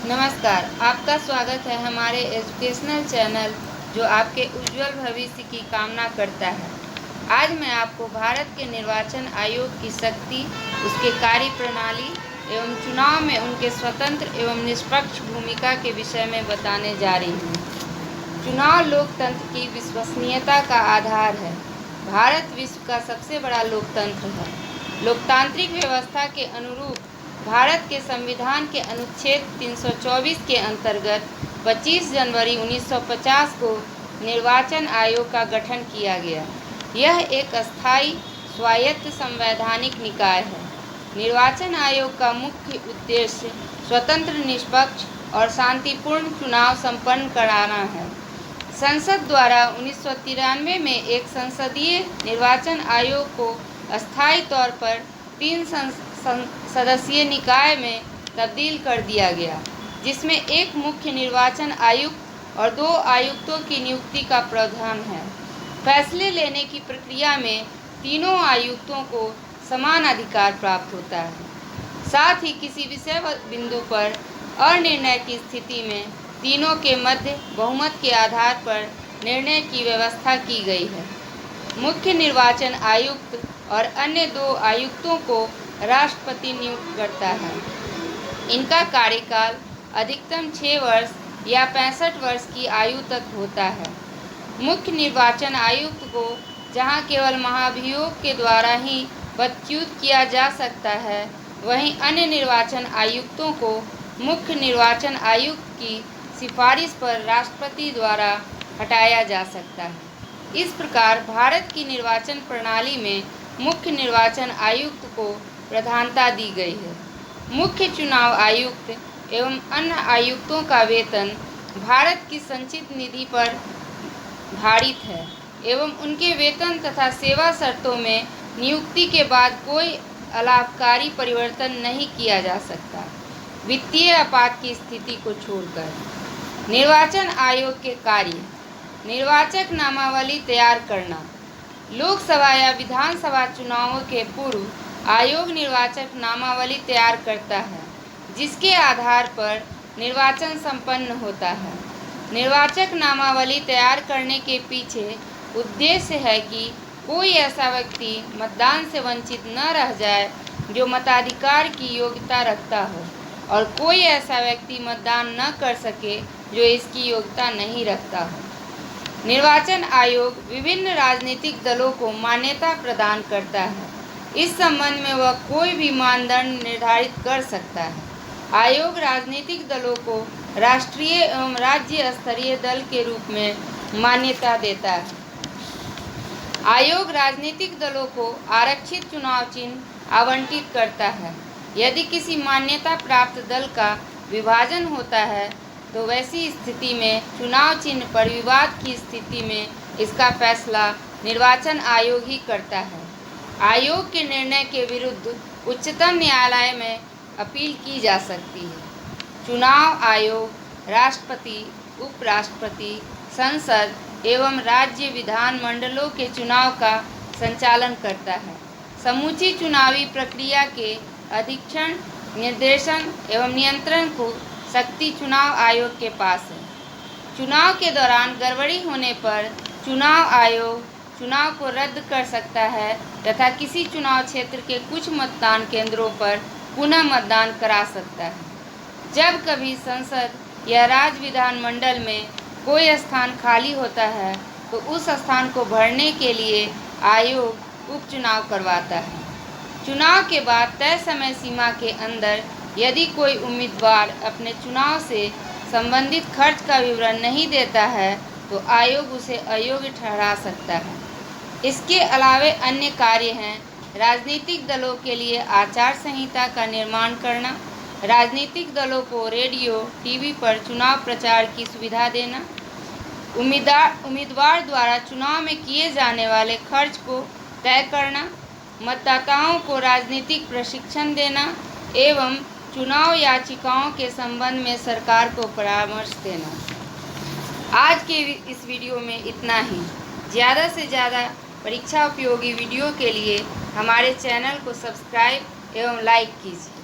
नमस्कार, आपका स्वागत है हमारे एजुकेशनल चैनल जो आपके उज्जवल भविष्य की कामना करता है। आज मैं आपको भारत के निर्वाचन आयोग की शक्ति, उसके कार्य प्रणाली एवं चुनाव में उनके स्वतंत्र एवं निष्पक्ष भूमिका के विषय में बताने जा रही हूँ। चुनाव लोकतंत्र की विश्वसनीयता का आधार है। भारत विश्व का सबसे बड़ा लोकतंत्र है। लोकतांत्रिक व्यवस्था के अनुरूप भारत के संविधान के अनुच्छेद 324 के अंतर्गत 25 जनवरी 1950 को निर्वाचन आयोग का गठन किया गया। यह एक अस्थायी स्वायत्त संवैधानिक निकाय है। निर्वाचन आयोग का मुख्य उद्देश्य स्वतंत्र, निष्पक्ष और शांतिपूर्ण चुनाव संपन्न कराना है। संसद द्वारा 1993 में एक संसदीय निर्वाचन आयोग को अस्थायी तौर पर 3 सदस्यीय निकाय में तब्दील कर दिया गया, जिसमें एक मुख्य निर्वाचन आयुक्त और 2 आयुक्तों की नियुक्ति का प्रावधान है। फैसले लेने की प्रक्रिया में तीनों आयुक्तों को समान अधिकार प्राप्त होता है। साथ ही किसी विषय बिंदु पर अनिर्णय की स्थिति में तीनों के मध्य बहुमत के आधार पर निर्णय की व्यवस्था की गई है। मुख्य निर्वाचन आयुक्त और अन्य 2 आयुक्तों को राष्ट्रपति नियुक्त करता है। इनका कार्यकाल अधिकतम 6 वर्ष या 65 वर्ष की आयु तक होता है। मुख्य निर्वाचन आयुक्त को जहां केवल महाभियोग के द्वारा ही पदच्युत किया जा सकता है, वहीं अन्य निर्वाचन आयुक्तों को मुख्य निर्वाचन आयुक्त की सिफारिश पर राष्ट्रपति द्वारा हटाया जा सकता है। इस प्रकार भारत की निर्वाचन प्रणाली में मुख्य निर्वाचन आयुक्त को प्रधानता दी गई है। मुख्य चुनाव आयुक्त एवं अन्य आयुक्तों का वेतन भारत की संचित निधि पर भारित है एवं उनके वेतन तथा सेवा शर्तों में नियुक्ति के बाद कोई अलाभकारी परिवर्तन नहीं किया जा सकता, वित्तीय आपात की स्थिति को छोड़कर। निर्वाचन आयोग के कार्य: निर्वाचक नामावली तैयार करना। लोकसभा या विधानसभा चुनावों के पूर्व आयोग निर्वाचक नामावली तैयार करता है, जिसके आधार पर निर्वाचन संपन्न होता है। निर्वाचक नामावली तैयार करने के पीछे उद्देश्य है कि कोई ऐसा व्यक्ति मतदान से वंचित न रह जाए जो मताधिकार की योग्यता रखता हो, और कोई ऐसा व्यक्ति मतदान न कर सके जो इसकी योग्यता नहीं रखता हो। निर्वाचन आयोग विभिन्न राजनीतिक दलों को मान्यता प्रदान करता है। इस संबंध में वह कोई भी मानदंड निर्धारित कर सकता है। आयोग राजनीतिक दलों को राष्ट्रीय एवं राज्य स्तरीय दल के रूप में मान्यता देता है। आयोग राजनीतिक दलों को आरक्षित चुनाव चिन्ह आवंटित करता है। यदि किसी मान्यता प्राप्त दल का विभाजन होता है तो वैसी स्थिति में चुनाव चिन्ह पर विवाद की स्थिति में इसका फैसला निर्वाचन आयोग ही करता है। आयोग के निर्णय के विरुद्ध उच्चतम न्यायालय में अपील की जा सकती है। चुनाव आयोग राष्ट्रपति, उपराष्ट्रपति, संसद एवं राज्य विधानमंडलों के चुनाव का संचालन करता है। समूची चुनावी प्रक्रिया के अधीक्षण, निर्देशन एवं नियंत्रण को शक्ति चुनाव आयोग के पास है। चुनाव के दौरान गड़बड़ी होने पर चुनाव आयोग चुनाव को रद्द कर सकता है तथा किसी चुनाव क्षेत्र के कुछ मतदान केंद्रों पर पुनः मतदान करा सकता है। जब कभी संसद या राज्य विधानमंडल में कोई स्थान खाली होता है तो उस स्थान को भरने के लिए आयोग उपचुनाव करवाता है। चुनाव के बाद तय समय सीमा के अंदर यदि कोई उम्मीदवार अपने चुनाव से संबंधित खर्च का विवरण नहीं देता है तो आयोग उसे अयोग्य ठहरा सकता है। इसके अलावे अन्य कार्य हैं: राजनीतिक दलों के लिए आचार संहिता का निर्माण करना, राजनीतिक दलों को रेडियो, टीवी पर चुनाव प्रचार की सुविधा देना, उम्मीदवार द्वारा चुनाव में किए जाने वाले खर्च को तय करना, मतदाताओं को राजनीतिक प्रशिक्षण देना एवं चुनाव याचिकाओं के संबंध में सरकार को परामर्श देना। आज के इस वीडियो में इतना ही। ज़्यादा से ज़्यादा परीक्षा उपयोगी वीडियो के लिए हमारे चैनल को सब्सक्राइब एवं लाइक कीजिए।